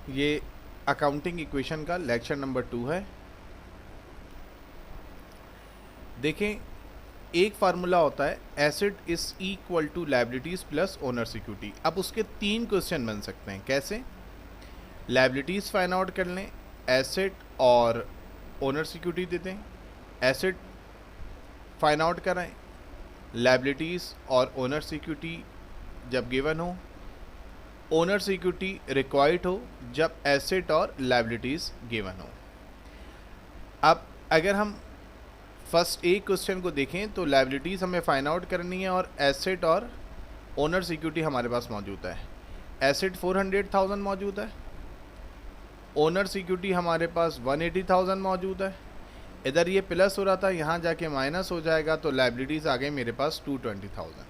ये accounting equation का lecture number 2 है। देखें, एक फार्मूला होता है asset is equal to liabilities plus owners equity. अब उसके 3 क्वेश्चन बन सकते हैं। कैसे? लायबिलिटीज फाइंड आउट कर लें, एसेट और ओनर्स इक्विटी देते हैं, एसेट फाइंड आउट कराएं, लायबिलिटीज और ओनर्स इक्विटी जब गिवन हो, ओनर्स इक्विटी रिक्वायर्ड हो जब एसेट और लायबिलिटीज गिवन हो। अब अगर हम फर्स्ट एक क्वेश्चन को देखें तो लायबिलिटीज़ हमें फाइंड आउट करनी है और एसेट और ओनर्स इक्विटी हमारे पास मौजूद है। एसेट 400,000 मौजूद है, ओनर्स इक्विटी हमारे पास 180,000 मौजूद है। इधर ये प्लस हो रहा था, यहाँ जाके माइनस हो जाएगा, तो लायबिलिटीज़ आ गई मेरे पास 220,000।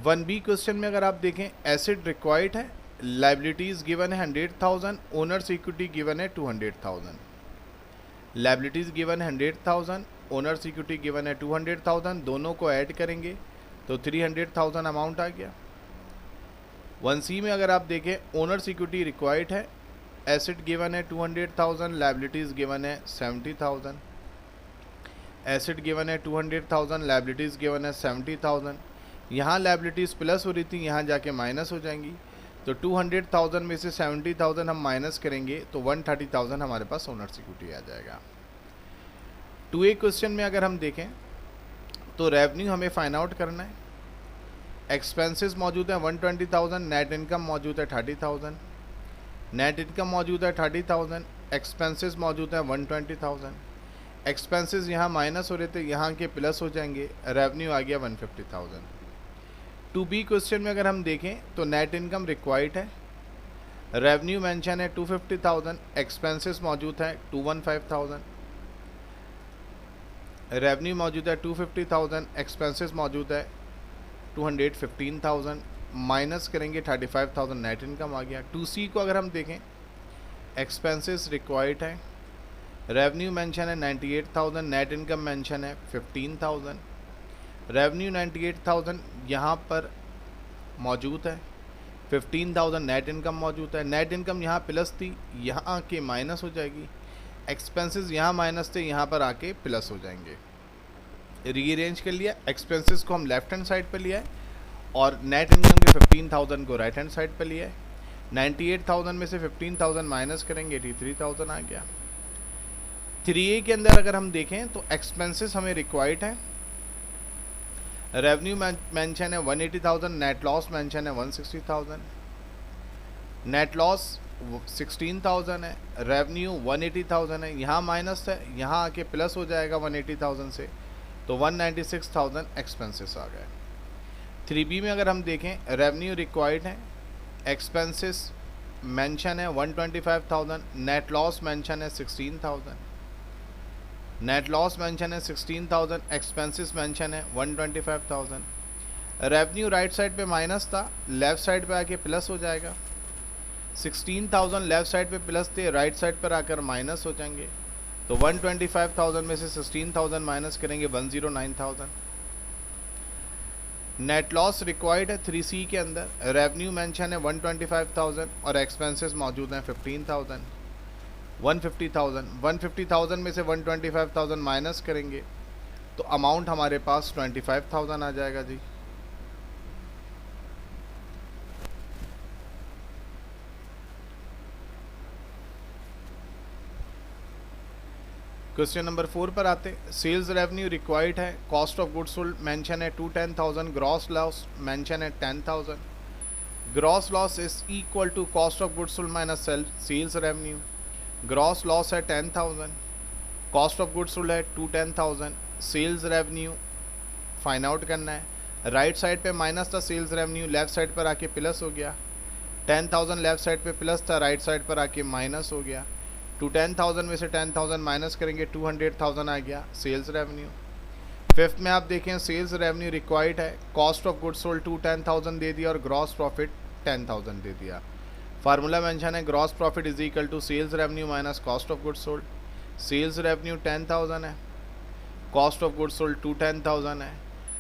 1B क्वेश्चन में अगर आप देखें, एसेट रिक्वायर्ड है, लायबिलिटीज़ गिवन है 100,000, ओनर्स इक्विटी गिवन है 200,000। लायबिलिटीज़ गिवन है 100,000, ओनर्स इक्विटी गिवन है 200,000, दोनों को ऐड करेंगे तो 300,000 अमाउंट आ गया। 1C में अगर आप देखें, ओनर्स इक्विटी रिक्वायर्ड है, एसेट गिवन है 200,000, लायबिलिटीज़ गिवन है 70,000। एसेट गिवन है 200,000, लायबिलिटीज़ गिवन है 70,000। यहाँ लायबिलिटीज़ प्लस हो रही थी, यहाँ जाके माइनस हो जाएंगी, तो 200,000 में से 70,000 हम माइनस करेंगे तो 130,000 हमारे पास ओनर्स इक्विटी आ जाएगा। 2A क्वेश्चन में अगर हम देखें तो रेवेन्यू हमें फाइंड आउट करना है। एक्सपेंसेस मौजूद है 120,000, नेट इनकम मौजूद है 30,000। नेट इनकम मौजूद है 30,000, एक्सपेंसेस मौजूद है 120,000। एक्सपेंसेस यहाँ माइनस हो रहे थे, यहाँ के प्लस हो जाएंगे, रेवेन्यू आ गया 150,000। 2B क्वेश्चन में अगर हम देखें तो नेट इनकम रिक्वायर्ड है, रेवेन्यू मेंशन है 250,000, एक्सपेंसेस मौजूद है 215,000। रेवेन्यू मौजूद है 250,000, एक्सपेंसेस मौजूद है 215,000, माइनस करेंगे 35,000, नेट इनकम आ गया। 2C को अगर हम देखें, एक्सपेंसेस रिक्वायर्ड है, रेवेन्यू मेंशन है 98,000, नेट इनकम मेंशन है 15,000। रेवेन्यू 98,000 यहाँ पर मौजूद है, 15,000 नेट इनकम मौजूद है। नेट इनकम यहाँ प्लस थी, यहाँ आके माइनस हो जाएगी। एक्सपेंसेस यहाँ माइनस थे, यहाँ पर आके प्लस हो जाएंगे। रीअरेंज कर लिया, एक्सपेंसेस को हम लेफ्ट हैंड साइड पर लिया है और नेट इनकम के 15,000 को राइट हैंड साइड पर लिया है। 98,000 में से 15,000 माइनस करेंगे, 83,000 आ गया। 3A के अंदर अगर हम देखें तो एक्सपेंसेस हमें रिक्वायर्ड है, रेवेन्यू मेंशन है 180,000, नेट लॉस मेंशन है 160,000। नेट लॉस 16,000 है, रेवेन्यू 180,000 है, यहाँ माइनस है, यहाँ आके प्लस हो जाएगा 180,000 से, तो 196,000 एक्सपेंसेस आ गए। 3B में अगर हम देखें, रेवेन्यू रिक्वायर्ड है, एक्सपेंसेस मेंशन है 125,000, नेट लॉस मेंशन है 16,000। नेट लॉस मेंशन है 16,000, एक्सपेंसेस मेंशन है 125,000। रेवेन्यू राइट साइड पे माइनस था, लेफ़्ट साइड पे आके प्लस हो जाएगा। 16,000 लेफ़्ट साइड पे प्लस थे, राइट साइड पर आकर माइनस हो जाएंगे, तो 125,000 में से 16,000 माइनस करेंगे, 109,000। नेट लॉस रिक्वायर्ड है 3C के अंदर, रेवेन्यू मेंशन है 125,000 और एक्सपेंसेस मौजूद हैं 15,000। 150,000 में से 125,000 माइनस करेंगे तो अमाउंट हमारे पास 25,000 आ जाएगा जी। क्वेश्चन नंबर 4 पर आते। सेल्स रेवेन्यू रिक्वायर्ड है, cost of goods sold mention है 210,000, ग्रॉस लॉस मेंशन है 10,000। Gross loss is equal to cost of goods sold minus sales revenue. Gross loss है 10,000, कॉस्ट ऑफ गुड्स सोल्ड है 210,000, sales revenue find out करना है। Right side पे minus था sales revenue, left side पर आके plus हो गया। 10,000 लेफ्ट साइड पे प्लस था, राइट साइड पर आके माइनस हो गया। 210,000 में से 10,000 माइनस करेंगे, 200,000 आ गया सेल्स रेवेन्यू। फिफ्थ में आप देखें, सेल्स रेवेन्यू रिक्वायर्ड है, कॉस्ट ऑफ गुड्स सोल्ड 210,000 दे दिया और ग्रॉस प्रॉफिट 10,000 दे दिया। फार्मूला मेंशन है gross profit is equal to sales revenue minus cost of goods sold. Sales revenue 10,000 है, कॉस्ट ऑफ गुड्स सोल्ड 210,000 है,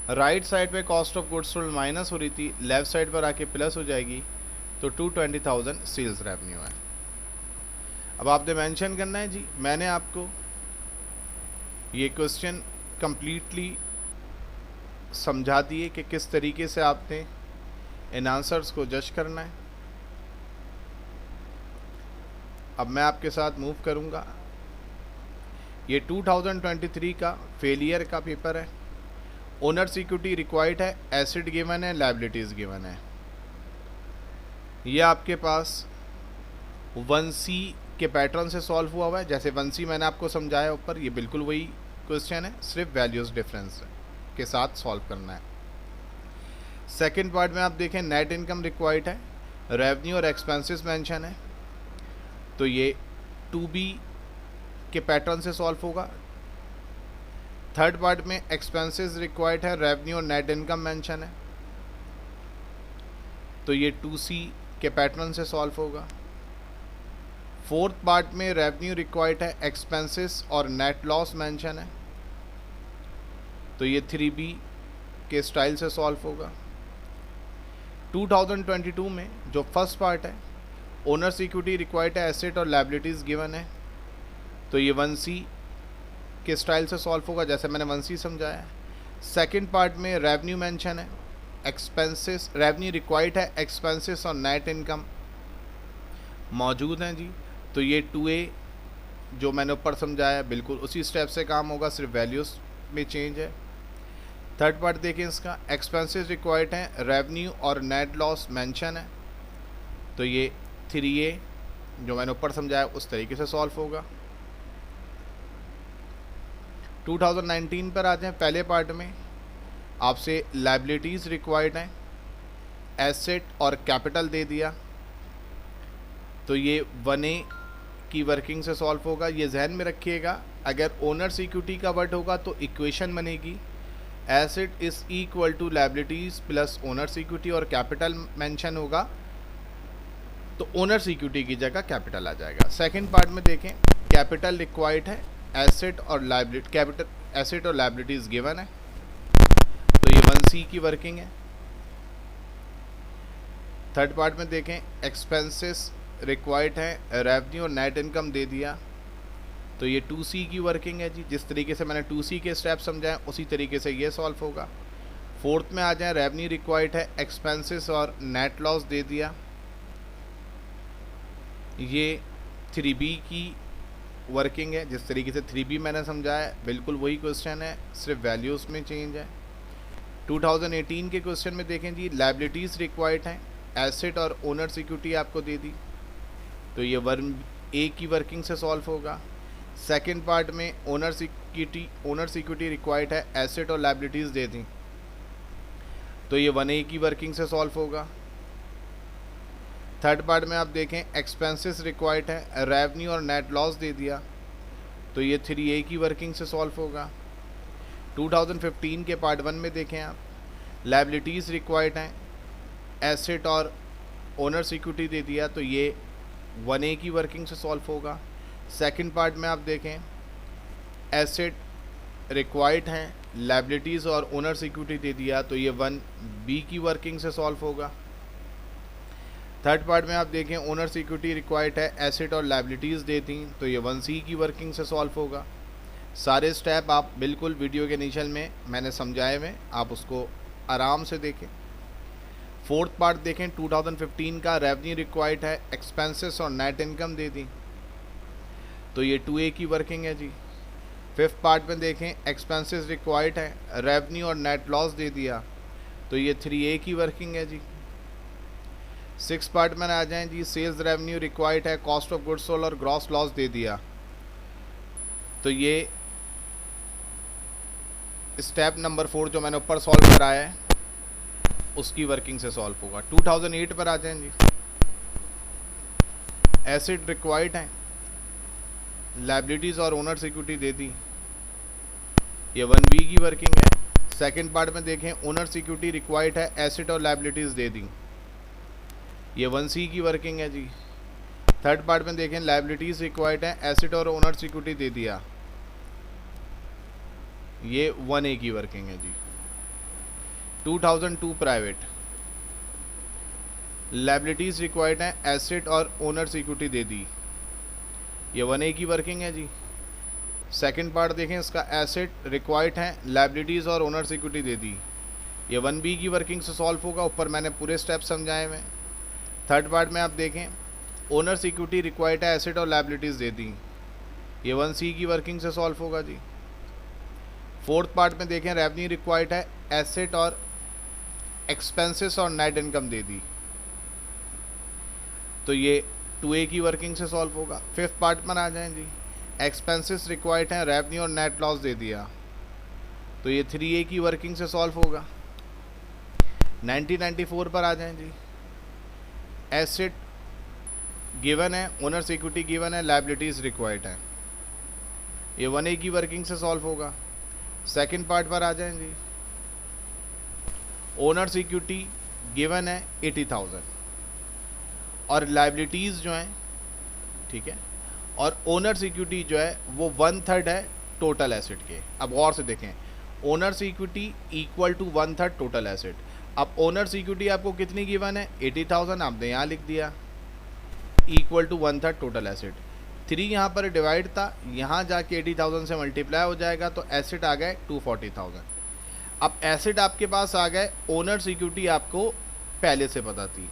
राइट साइड पे cost of goods sold minus हो रही थी, लेफ्ट साइड पर आके प्लस हो जाएगी, तो 220,000 सेल्स रेवेन्यू है। अब आपने मेंशन करना है जी, मैंने आपको ये क्वेश्चन कंप्लीटली समझा दिए कि किस तरीके से आपने इन आंसर्स को जज करना है। अब मैं आपके साथ मूव करूंगा। ये 2023 का फेलियर का पेपर है। ओनर्स इक्विटी रिक्वायर्ड है, एसेट गिवन है, लायबिलिटीज़ गिवन है। ये आपके पास 1C के पैटर्न से सॉल्व हुआ हुआ है। जैसे 1C मैंने आपको समझाया ऊपर, ये बिल्कुल वही क्वेश्चन है, सिर्फ वैल्यूज डिफरेंस के साथ सॉल्व करना है। सेकंड पार्ट में आप देखें, नेट इनकम रिक्वायर्ड है, रेवेन्यू और एक्सपेंसेस मेंशन है, तो ये 2B के पैटर्न से सॉल्व होगा। थर्ड पार्ट में एक्सपेंसेस रिक्वायर्ड है, रेवेन्यू और नेट इनकम मेंशन है, तो ये 2C के पैटर्न से सॉल्व होगा। फोर्थ पार्ट में रेवेन्यू रिक्वायर्ड है, एक्सपेंसेस और नेट लॉस मेंशन है, तो ये 3B के स्टाइल से सॉल्व होगा। 2022 में जो फर्स्ट पार्ट है, ओनर्स इक्विटी रिक्वायर्ड है, एसेट और लायबिलिटीज़ गिवन है, तो ये 1C के स्टाइल से सॉल्व होगा, जैसे मैंने 1C समझाया। सेकंड पार्ट में रेवेन्यू मेंशन है, एक्सपेंसेस, रेवेन्यू रिक्वायर्ड है, एक्सपेंसेस और नेट इनकम मौजूद हैं जी, तो ये 2A जो मैंने ऊपर समझाया बिल्कुल उसी स्टेप से काम होगा, सिर्फ वैल्यूज़ में चेंज है। थर्ड पार्ट देखें इसका, एक्सपेंसेस रिक्वायर्ड हैं, रेवेन्यू और नेट लॉस मेंशन है, तो ये 3A जो मैंने ऊपर समझाया उस तरीके से सॉल्व होगा। 2019 पर आते हैं। पहले पार्ट में आपसे लायबिलिटीज़ रिक्वायर्ड हैं, एसेट और कैपिटल दे दिया, तो ये 1A की वर्किंग से सॉल्व होगा। ये जहन में रखिएगा, अगर ओनर्स इक्विटी का वर्ड होगा तो इक्वेशन बनेगी asset is equal to liabilities plus owners equity, और कैपिटल मेंशन होगा तो ओनर्स इक्विटी की जगह कैपिटल आ जाएगा। सेकंड पार्ट में देखें, कैपिटल रिक्वायर्ड है, एसेट और लायबिलिटी, कैपिटल एसेट और लायबिलिटीज़ गिवन है, तो ये 1C की वर्किंग है। थर्ड पार्ट में देखें, एक्सपेंसेस रिक्वायर्ड है, रेवेन्यू और नेट इनकम दे दिया, तो ये 2C की वर्किंग है जी। जिस तरीके से मैंने 2C के स्टेप समझाए उसी तरीके से ये सॉल्व होगा। फोर्थ में आ जाए, रेवेन्यू रिक्वायर्ड है, एक्सपेंसेस और नेट लॉस दे दिया, ये 3B की वर्किंग है। जिस तरीके से 3B मैंने समझाया बिल्कुल वही क्वेश्चन है, सिर्फ वैल्यूज़ में चेंज है। 2018 के क्वेश्चन में देखें जी, लायबिलिटीज़ रिक्वायर्ड हैं, एसेट और ओनर्स इक्विटी आपको दे दी, तो ये 1A की वर्किंग से सॉल्व होगा। सेकंड पार्ट में ओनर्स इक्विटी रिक्वायर्ड है, एसेट और लायबिलिटीज़ दे दी, तो ये 1A की वर्किंग से सॉल्व होगा। थर्ड पार्ट में आप देखें, एक्सपेंसेस रिक्वायर्ड है, रेवेन्यू और नेट लॉस दे दिया, तो ये 3A की वर्किंग से सॉल्व होगा। 2015 के पार्ट 1 में देखें आप, लायबिलिटीज़ रिक्वायर्ड हैं, एसेट और ओनर्स इक्विटी दे दिया, तो ये 1A की वर्किंग से सॉल्व होगा। सेकंड पार्ट में आप देखें, एसेट रिक्वायर्ड हैं, लायबिलिटीज़ और ओनर्स इक्विटी दे दिया, तो ये 1B की वर्किंग से सॉल्व होगा। थर्ड पार्ट में आप देखें, ओनर्स इक्विटी रिक्वायर्ड है, एसेट और लायबिलिटीज़ दे दी, तो ये 1C की वर्किंग से सॉल्व होगा। सारे स्टेप आप बिल्कुल वीडियो के इनिशियल में मैंने समझाए हुए, आप उसको आराम से देखें। फोर्थ पार्ट देखें, 2015 का, रेवेन्यू रिक्वायर्ड है, एक्सपेंसेस और नेट इनकम दे दी, तो ये 2A की वर्किंग है जी। फिफ्थ पार्ट में देखें, एक्सपेंसेस रिक्वायर्ड है, रेवेन्यू और नेट लॉस दे दिया, तो ये 3A की वर्किंग है जी। सिक्स पार्ट में आ जाएं जी, सेल्स रेवेन्यू रिक्वायर्ड है, कॉस्ट ऑफ गुड्स सोल्ड और ग्रॉस लॉस दे दिया, तो ये स्टेप नंबर 4 जो मैंने ऊपर सॉल्व कराया है उसकी वर्किंग से सॉल्व होगा। 2008 पर आ जाएं जी, एसेट रिक्वायर्ड है, लायबिलिटीज़ और ओनर्स इक्विटी दे दी, ये 1B की वर्किंग है। सेकंड पार्ट में देखें, ओनर्स इक्विटी रिक्वायर्ड है, एसेट और लायबिलिटीज़ दे दी, ये 1C की वर्किंग है जी। थर्ड पार्ट में देखें, लायबिलिटीज़ रिक्वायर्ड है, एसेट और ओनर्स इक्विटी दे दिया, ये 1A की वर्किंग है जी। 2002 प्राइवेट, लाइबिलिटीज़ रिक्वायर्ड हैं, एसेट और ओनर्स इक्विटी दे दी, ये 1A की वर्किंग है जी। सेकंड पार्ट देखें इसका, एसेट रिक्वायर्ड हैं, लाइबिलिटीज़ और ओनर्स इक्विटी दे दी, ये 1B की वर्किंग से सॉल्व होगा, ऊपर मैंने पूरे स्टेप समझाए हुए। थर्ड पार्ट में आप देखें, ओनर्स इक्विटी रिक्वायर्ड है, एसेट और लाइबिलिटीज़ दे दी, ये 1C की वर्किंग से सॉल्व होगा जी। फोर्थ पार्ट में देखें, रेवेन्यू रिक्वायर्ड है, एसेट और एक्सपेंसेस और नेट इनकम दे दी, तो ये 2A की वर्किंग से सॉल्व होगा। फिफ्थ पार्ट में आ जाएं जी, एक्सपेंसेस रिक्वायर्ड हैं, रेवेन्यू और नेट लॉस दे दिया, तो ये 3A की वर्किंग से सॉल्व होगा। 1994 पर आ जाएं जी, एसेट गिवन है, ओनर्स इक्विटी गिवन है, लाइबिलिटीज़ रिक्वायर्ड है, ये 1A की वर्किंग से सॉल्व होगा। सेकंड पार्ट पर आ जाएं जी, ओनर्स इक्विटी गिवन है 80,000 और लाइबिलिटीज़ जो हैं, ठीक है, और ओनर्स इक्विटी जो है वो 1/3 है टोटल एसेट के। अब गौर से देखें, owners equity equal to 1/3 total asset. अब ओनर्स इक्विटी आपको कितनी गिवन है, 80,000, आपने यहाँ लिख दिया, इक्वल टू 1/3 टोटल एसेट। 3 यहाँ पर डिवाइड था, यहाँ जाके 80,000 से मल्टीप्लाई हो जाएगा, तो एसेट आ गए 240,000। अब एसेट आपके पास आ गए, ओनर्स इक्विटी आपको पहले से पता थी,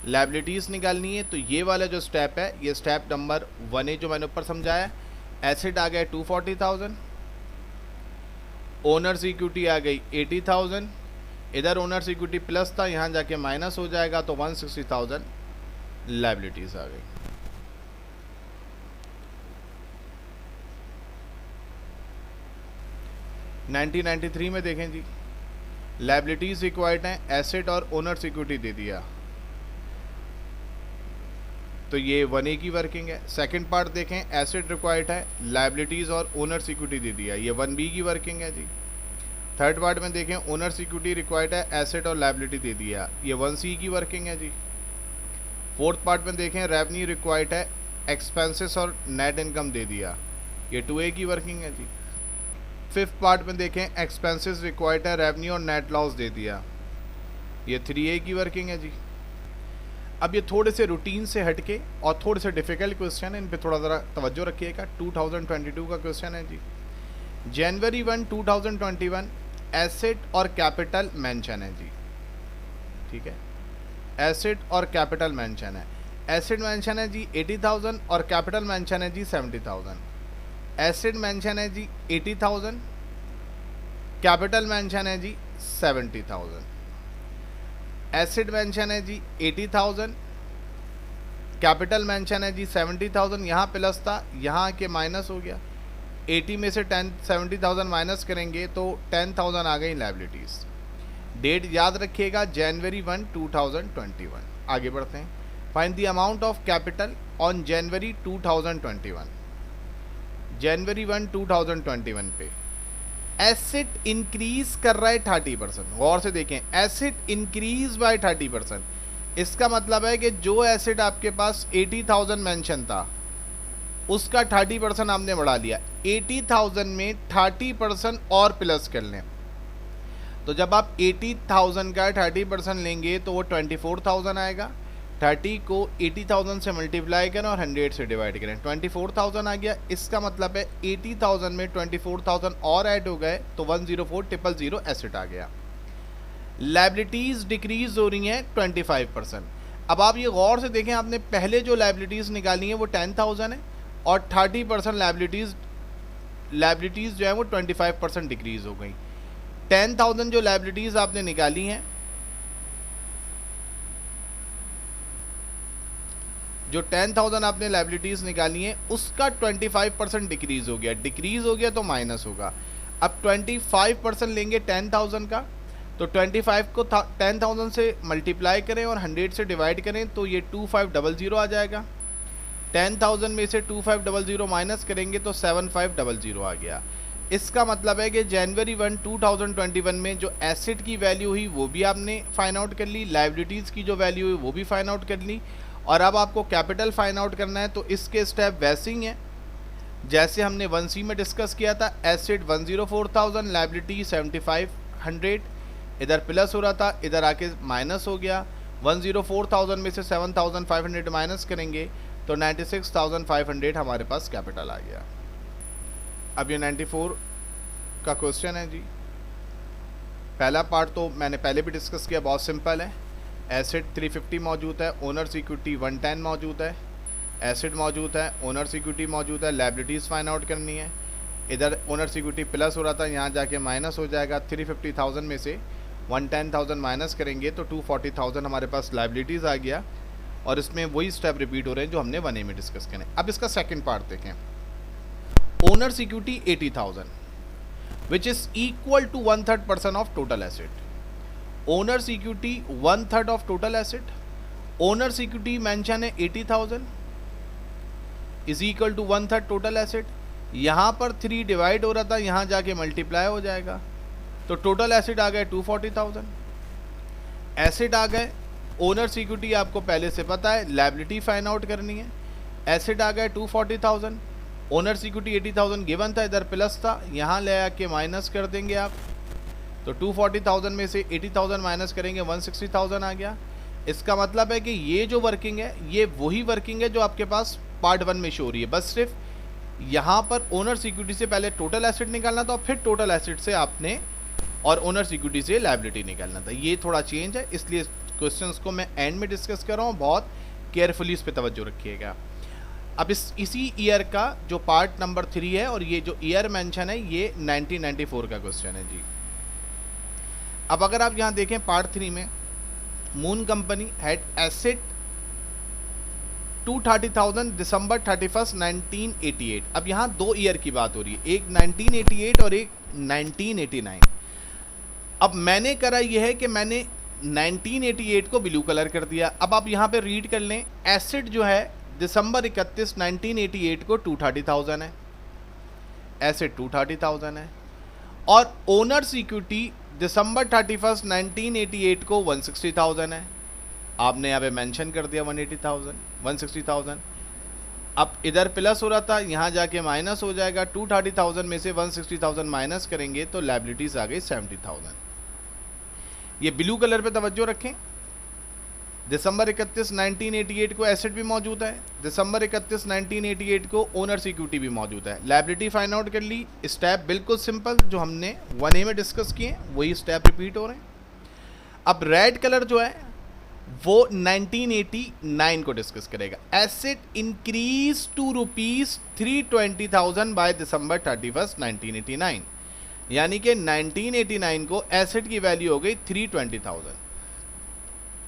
लाइबिलिटीज़ निकालनी है, तो ये वाला जो स्टेप है, ये स्टेप नंबर 1A जो मैंने ऊपर समझाया। एसेट आ गए 240,000, ओनर्स इक्विटी आ गई 80,000, इधर ओनर्स इक्विटी प्लस था, यहाँ जाके माइनस हो जाएगा, तो 160,000 लाइबिलिटीज़ आ गई। नाइनटीन 93 में देखें जी, लाइबिलिटीज़ रिक्वायर्ड हैं, एसेट और ओनर्स इक्विटी दे दिया, तो ये 1A की वर्किंग है। सेकंड पार्ट देखें, एसेट रिक्वायर्ड है, लाइबिलिटीज़ और ओनर्स इक्विटी दे दिया, ये 1B की वर्किंग है जी। थर्ड पार्ट में देखें, ओनर्स इक्विटी रिक्वायर्ड है, एसेट और लाइबिलिटी दे दिया, ये 1C की वर्किंग है जी। फोर्थ पार्ट में देखें, रेवेन्यू रिक्वायर्ड है, एक्सपेंसेस और नेट इनकम दे दिया, ये 2A की वर्किंग है जी। फिफ्थ पार्ट में देखें, एक्सपेंसेस रिक्वायर्ड है, रेवेन्यू और नेट लॉस दे दिया, ये 3A की वर्किंग है जी। अब ये थोड़े से रूटीन से हटके और थोड़े से डिफ़िकल्ट क्वेश्चन है, इन पे थोड़ा ज़रा तवज्जो रखिएगा। 2022 का क्वेश्चन है जी, जनवरी 1, 2021 एसेट और कैपिटल मेंशन है जी, ठीक है, एसेट और कैपिटल मेंशन है। एसेट मेंशन है जी 80,000 और कैपिटल मेंशन है जी 70,000। एसेट मेंशन है जी 80,000, कैपिटल मेंशन है जी 70,000। एसेट मेंशन है जी 80,000, कैपिटल मेंशन है जी 70,000, यहाँ प्लस था, यहाँ के माइनस हो गया, 80 में से 70,000 माइनस करेंगे तो 10,000 आ गई लाइबिलिटीज़। डेट याद रखिएगा, जनवरी 1, 2021। आगे बढ़ते हैं, find the amount of capital on January 2021। जनवरी 1, 2021 पे एसेट इंक्रीज कर रहा है 30%। गौर से देखें, एसेट इंक्रीज बाय 30%। इसका मतलब है कि जो एसेट आपके पास 80,000 मेंशन था, उसका 30% आपने बढ़ा लिया। 80,000 में 30% और प्लस कर लें, तो जब आप 80,000 का 30% लेंगे तो वो 24,000 आएगा। 30 को 80,000 से मल्टीप्लाई करें और 100 से डिवाइड करें, 24,000 आ गया। इसका मतलब है 80,000 में 24,000 और ऐड हो गए, तो 104,000 एसेट आ गया। लाइबिलिटीज़ डिक्रीज हो रही हैं 25%। अब आप ये गौर से देखें, आपने पहले जो लाइबिलिटीज़ निकाली हैं वो 10,000 है और 30% लाइबिलिटीज़ जो है वो 25% डिक्रीज हो गई। 10,000 जो लाइबिलिटीज़ आपने निकाली हैं, जो 10,000 आपने लाइबिलिटीज़ निकाली हैं, उसका 25% डिक्रीज हो गया। डिक्रीज हो गया तो माइनस होगा। अब 25% लेंगे 10,000 का, तो 25 को 10,000 से मल्टीप्लाई करें और 100 से डिवाइड करें, तो ये 2500 आ जाएगा। 10,000 में से 2500 माइनस करेंगे तो 7500 आ गया। इसका मतलब है कि जनवरी 1, 2021 में जो एसेट की वैल्यू हुई वो भी आपने फाइंड आउट कर ली, लाइबिलिटीज़ की जो वैल्यू हुई वो भी फाइंड आउट कर ली, और अब आपको कैपिटल फाइंड आउट करना है। तो इसके स्टेप वैसे ही हैं जैसे हमने 1C में डिस्कस किया था। एसेट 104,000, लाइबिलिटी 7500, इधर प्लस हो रहा था, इधर आके माइनस हो गया। 104,000 में से 7,500 माइनस करेंगे तो 96,500 हमारे पास कैपिटल आ गया। अब ये 94 का क्वेश्चन है जी। पहला पार्ट तो मैंने पहले भी डिस्कस किया, बहुत सिंपल है। एसेट 350 मौजूद है, ओनर्स इक्विटी 110 मौजूद है, एसेट मौजूद है, ओनर्स इक्विटी मौजूद है, लायबिलिटीज़ फाइंड आउट करनी है। इधर ओनर्स इक्विटी प्लस हो रहा था, यहाँ जाके माइनस हो जाएगा। 350,000 में से 110,000 माइनस करेंगे तो 240,000 हमारे पास लायबिलिटीज़ आ गया। और इसमें वही स्टेप रिपीट हो रहे हैं जो हमने 1A में डिस्कस करें। अब इसका सेकंड पार्ट देखें। Owners equity 80,000 which is equal to 1/3% of total asset. Owners equity 1/3 of total asset. Owners equity mention है 80,000 is equal to 1/3 total asset. यहाँ पर 3 डिवाइड हो रहा था, यहाँ जाके मल्टीप्लाई हो जाएगा तो टोटल एसेट आ गए 240,000। एसेट आ गए, ओनर्स इक्विटी आपको पहले से पता है, लायबिलिटी फाइंड आउट करनी है। एसेट आ गए 240,000, ओनर्स इक्विटी 80,000 गिवन था, इधर प्लस था, यहाँ ले आके माइनस कर देंगे आप तो 240,000 में से 80,000 माइनस करेंगे 160,000 आ गया। इसका मतलब है कि ये जो वर्किंग है ये वही वर्किंग है जो आपके पास पार्ट 1 में शो हो रही है। बस सिर्फ यहाँ पर ओनर्स इक्विटी से पहले टोटल एसेट निकालना था और फिर टोटल एसेट से आपने और ओनर्स इक्विटी से लायबिलिटी निकालना था। ये थोड़ा चेंज है, इसलिए क्वेश्चंस को मैं एंड में डिस्कस कर रहा हूँ, बहुत केयरफुली इस पर तवज्जो रखिएगा। अब इसी ईयर का जो पार्ट नंबर 3 है और ये जो ईयर मेंशन है ये 1994 का क्वेश्चन है जी। अब अगर आप यहाँ देखें पार्ट 3 में, मून कंपनी हैड एसेट 230,000 दिसंबर 31, 1988। अब यहाँ 2 ईयर की बात हो रही है, एक 1988 और एक 1989। अब मैंने करा यह है कि मैंने 1988 को ब्लू कलर कर दिया। अब आप यहाँ पे रीड कर लें, एसेट जो है दिसंबर 31, 1988 को 230,000 है, एसेट 230,000 है। और ओनर्स इक्विटी दिसंबर 31, 1988 को 160,000 है। आपने यहाँ पे मेंशन कर दिया 160,000। अब इधर प्लस हो रहा था, यहाँ जाके माइनस हो जाएगा। 230,000 में से 160,000 माइनस करेंगे तो लायबिलिटीज आ गई 70,000। ये ब्लू कलर पे तवज्जो रखें। दिसंबर 31, 1988 को एसेट भी मौजूद है, दिसंबर 31, 1988 को ओनर्स इक्विटी भी मौजूद है। लायबिलिटी फाइंड आउट कर ली। स्टेप बिल्कुल सिंपल जो हमने 1A में डिस्कस किए वही स्टेप रिपीट हो रहे हैं। अब रेड कलर जो है वो 1989 को डिस्कस करेगा। Asset increase to ₹320,000 by December 31, 1989। यानी कि 1989 को एसेट की वैल्यू हो गई 320,000।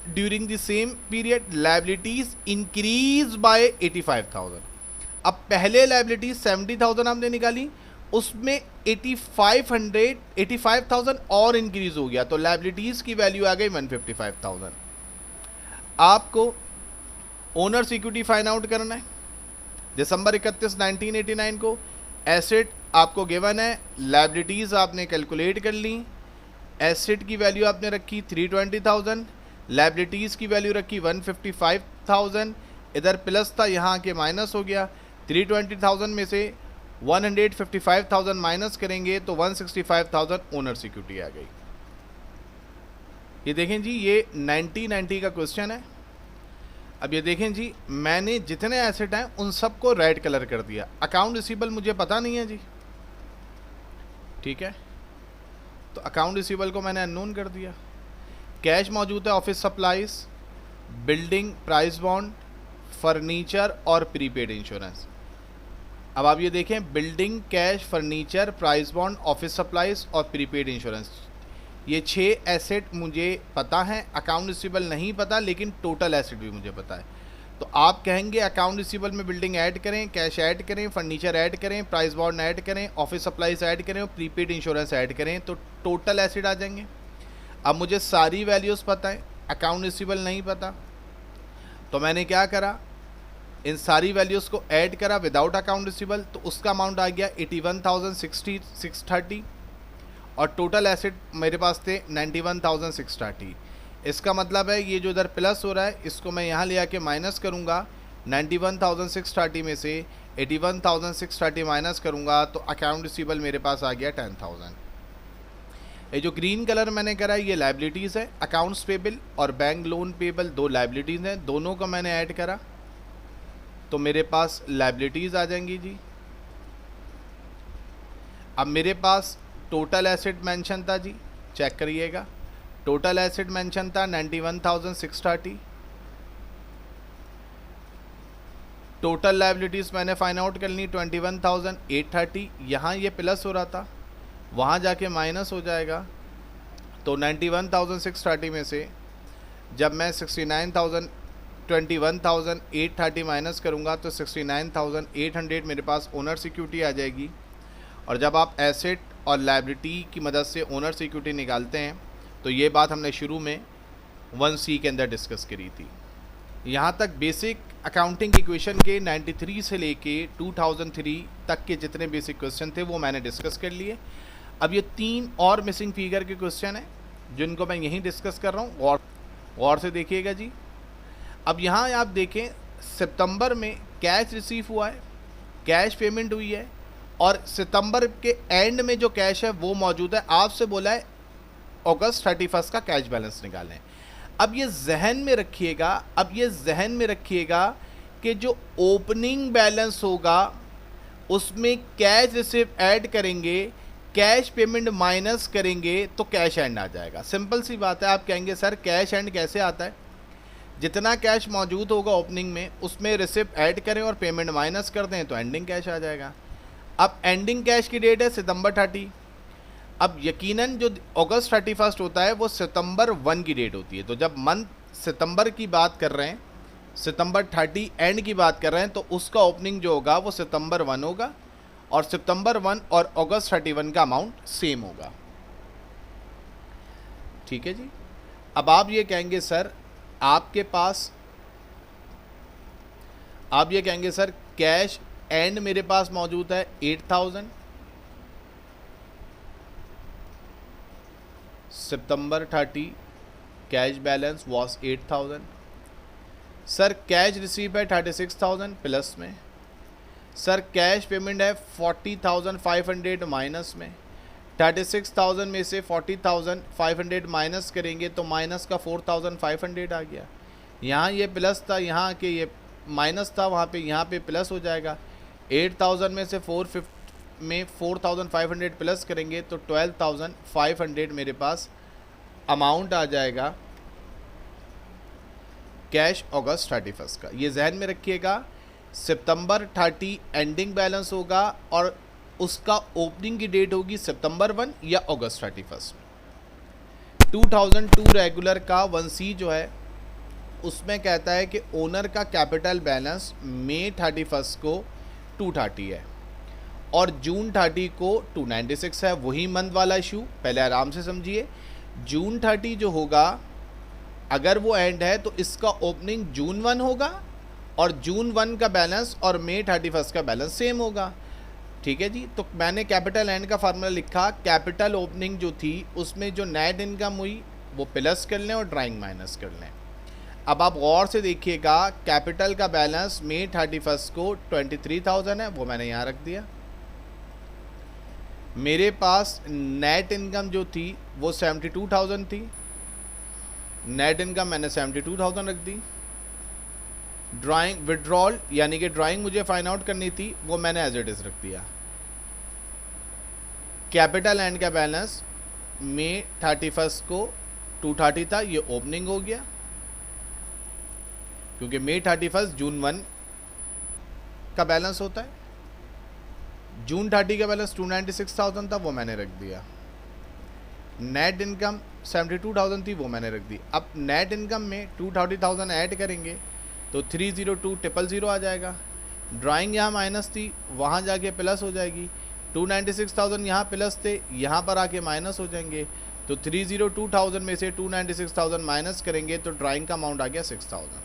During the same period liabilities increase by 85,000। अब पहले लायबिलिटीज 70,000 हमने निकाली, उसमें 85,000 और इंक्रीज हो गया तो लायबिलिटीज की वैल्यू आ गई 155,000। आपको ओनर्स इक्विटी फाइंड आउट करना है। दिसंबर 31, 1989 को एसेट आपको गिवन है, लायबिलिटीज आपने कैलकुलेट कर ली। एसेट की वैल्यू आपने रखी 320,000, लायबिलिटीज की वैल्यू रखी 155,000। इधर प्लस था, यहाँ के माइनस हो गया। 320,000 में से 155,000 माइनस करेंगे तो 165,000 ओनर्स इक्विटी आ गई। ये देखें जी, ये 1990 का क्वेश्चन है। अब ये देखें जी, मैंने जितने एसेट हैं उन सबको रेड कलर कर दिया। अकाउंट रिसीवेबल मुझे पता नहीं है जी, ठीक है, तो अकाउंट रिसीवेबल को मैंने अननोन कर दिया। कैश मौजूद है, office supplies, building, price bond, furniture और प्रीपेड इंश्योरेंस। अब आप ये देखें, building, cash, furniture, price bond, office supplies और प्रीपेड इंश्योरेंस, ये 6 एसेट मुझे पता है। अकाउंट रिसीवेबल नहीं पता, लेकिन टोटल एसेट भी मुझे पता है। तो आप कहेंगे अकाउंट रिसीवेबल में बिल्डिंग ऐड करें, कैश ऐड करें, फर्नीचर ऐड करें, प्राइस बॉन्ड ऐड करें, ऑफिस सप्लाईज ऐड करें और प्रीपेड इंश्योरेंस ऐड करें तो टोटल एसेट आ जाएंगे। अब मुझे सारी वैल्यूज़ पता है, अकाउंट रिसीवेबल नहीं पता, तो मैंने क्या करा, इन सारी वैल्यूज़ को ऐड करा विदाउट अकाउंट रिसीवेबल, तो उसका अमाउंट आ गया 81,630 और टोटल एसेट मेरे पास थे 91,630। इसका मतलब है ये जो इधर प्लस हो रहा है इसको मैं यहाँ ले आके माइनस करूँगा। 91,630 में से 81,630 माइनस करूँगा तो अकाउंट रिसीवेबल मेरे पास आ गया 10,000। ये जो ग्रीन कलर मैंने करा है ये लाइबिलिटीज़ है, अकाउंट्स पेबल और बैंक लोन पेबल दो लाइबिलिटीज़ हैं, दोनों को मैंने ऐड करा तो मेरे पास लाइबिलिटीज़ आ जाएंगी जी। अब मेरे पास टोटल एसेट मेंशन था जी, चेक करिएगा, टोटल एसेट मेंशन था 91,630। टोटल लाइबिलिटीज़ मैंने फाइंड आउट कर ली 21,830। यहाँ ये प्लस हो रहा था, वहाँ जाके माइनस हो जाएगा। तो 91,630 में से जब मैं 21,830 माइनस करूँगा तो 69,800 मेरे पास ओनर सिक्योरिटी आ जाएगी। और जब आप एसेट और लाइबिलिटी की मदद से ओनर सिक्योरिटी निकालते हैं तो ये बात हमने शुरू में 1C के अंदर डिस्कस करी थी। यहाँ तक बेसिक अकाउंटिंग इक्वेशन के 93 से लेके 2003 तक के जितने बेसिक क्वेश्चन थे वो मैंने डिस्कस कर लिए। अब ये 3 और मिसिंग फिगर के क्वेश्चन हैं जिनको मैं यहीं डिस्कस कर रहा हूँ, गौर से देखिएगा जी। अब यहाँ आप देखें, सितंबर में कैश रिसीव हुआ है, कैश पेमेंट हुई है और सितंबर के एंड में जो कैश है वो मौजूद है। आपसे बोला है अगस्त 31 का कैश बैलेंस निकालें। अब ये जहन में रखिएगा कि जो ओपनिंग बैलेंस होगा उसमें कैश रिसीव ऐड करेंगे, कैश पेमेंट माइनस करेंगे तो कैश एंड आ जाएगा। सिंपल सी बात है। आप कहेंगे सर कैश एंड कैसे आता है? जितना कैश मौजूद होगा ओपनिंग में उसमें रिसिप्ट ऐड करें और पेमेंट माइनस कर दें तो एंडिंग कैश आ जाएगा। अब एंडिंग कैश की डेट है सितंबर 30। अब यकीनन जो अगस्त 31 होता है वो सितंबर 1 की डेट होती है। तो जब मंथ सितंबर की बात कर रहे हैं, सितंबर 30 एंड की बात कर रहे हैं, तो उसका ओपनिंग जो होगा वो सितंबर 1 होगा और सितंबर 1 और अगस्त 31 का अमाउंट सेम होगा। ठीक है जी। अब आप ये कहेंगे सर सर कैश एंड मेरे पास मौजूद है 8,000, सितंबर 30 cash balance was 8,000। Sir cash receive है 36,000 प्लस में। सर कैश पेमेंट है 40,500 माइनस में। 36,000 में से 40,500 माइनस करेंगे तो माइनस का 4,500 आ गया। यहाँ ये प्लस था, यहाँ के ये माइनस था, वहाँ पे यहाँ पे प्लस हो जाएगा। 8,000 में से 4,500 प्लस करेंगे तो 12,500 मेरे पास अमाउंट आ जाएगा कैश अगस्त 31 का। ये जहन में रखिएगा। सितंबर 30 एंडिंग बैलेंस होगा और उसका ओपनिंग की डेट होगी सितंबर 1 या अगस्त 31। 2002 रेगुलर का 1C जो है उसमें कहता है कि ओनर का कैपिटल बैलेंस मई 31 को 230 है और जून 30 को 296 है। वही मंथ वाला इशू, पहले आराम से समझिए। जून 30 जो होगा अगर वो एंड है तो इसका ओपनिंग जून 1 होगा और जून 1 का बैलेंस और मई 31 का बैलेंस सेम होगा। ठीक है जी। तो मैंने कैपिटल एंड का फार्मूला लिखा, कैपिटल ओपनिंग जो थी उसमें जो नेट इनकम हुई वो प्लस कर लें और ड्राइंग माइनस कर लें। अब आप गौर से देखिएगा, कैपिटल का बैलेंस मई 31 को 23,000 है, वो मैंने यहाँ रख दिया। मेरे पास नेट इनकम जो थी वो 72,000 थी, नेट इनकम मैंने 72,000 रख दी। ड्राइंग विड्रॉल यानी कि ड्राइंग मुझे फाइंड आउट करनी थी वो मैंने एज इट इज रख दिया। कैपिटल एंड का बैलेंस मई 31 को 230 था, ये ओपनिंग हो गया क्योंकि मई 31 जून 1 का बैलेंस होता है। जून 30 का बैलेंस 296,000 था, वो मैंने रख दिया। नेट इनकम 72,000 थी, वो मैंने रख दी। अब नेट इनकम में 230,000 ऐड करेंगे तो 302,000 आ जाएगा। ड्राइंग यहाँ माइनस थी, वहाँ जाके प्लस हो जाएगी। 296,000 यहाँ प्लस थे, यहाँ पर आके माइनस हो जाएंगे। तो 302,000 में से 296,000 माइनस करेंगे तो ड्राइंग का अमाउंट आ गया 6,000।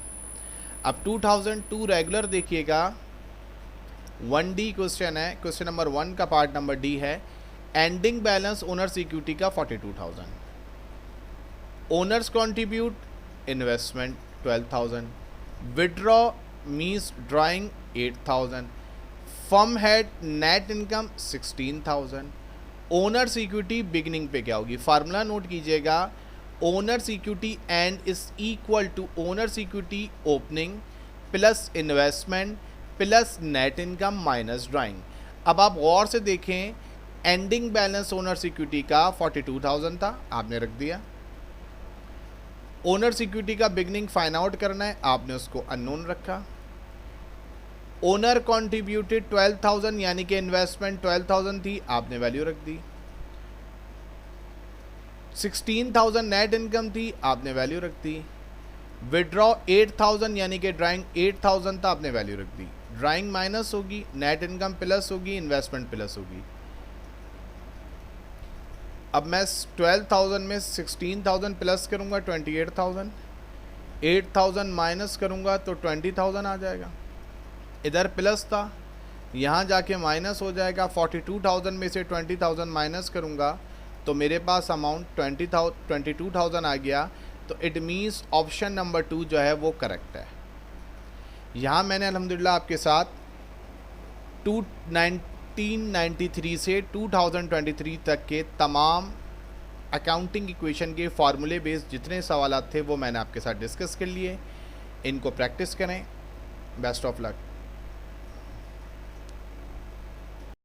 अब 2002 रेगुलर देखिएगा, 1D क्वेश्चन है, क्वेश्चन नंबर 1 का पार्ट नंबर डी है। एंडिंग बैलेंस ओनर्स इक्विटी का 42,000, owners contribute investment 12,000, withdraw means drawing 8,000, firm had net income 16,000, owners equity beginning पे क्या होगी, फार्मूला नोट कीजिएगा, owners equity end is equal to owners equity opening plus investment plus net income minus drawing. अब आप गौर से देखें, ending balance owners equity का 42,000 था, आपने रख दिया। ओनर्स इक्विटी का बिगनिंग फाइंड आउट करना है, आपने उसको अननोन रखा। ओनर कॉन्ट्रीब्यूटेड 12,000 यानी कि इन्वेस्टमेंट 12,000 थी, आपने वैल्यू रख दी। 16,000 नेट इनकम थी, आपने वैल्यू रख दी। विड्रॉ 8,000 यानी कि ड्राइंग 8,000 था, आपने वैल्यू रख दी। ड्राइंग माइनस होगी, नेट इनकम प्लस होगी, इन्वेस्टमेंट प्लस होगी। अब मैं 12,000 में 16,000 प्लस करूंगा 28,000, 8,000 माइनस करूंगा तो 20,000 आ जाएगा। इधर प्लस था, यहाँ जाके माइनस हो जाएगा। 42,000 में से 20,000 माइनस करूंगा तो मेरे पास अमाउंट 22,000 आ गया। तो इट मीन्स ऑप्शन नंबर 2 जो है वो करेक्ट है। यहाँ मैंने अल्हम्दुलिल्लाह आपके साथ 1993 से 2023 तक के तमाम अकाउंटिंग इक्वेशन के फार्मूले बेस्ड जितने सवाल थे वो मैंने आपके साथ डिस्कस कर लिए। इनको प्रैक्टिस करें। Best of luck.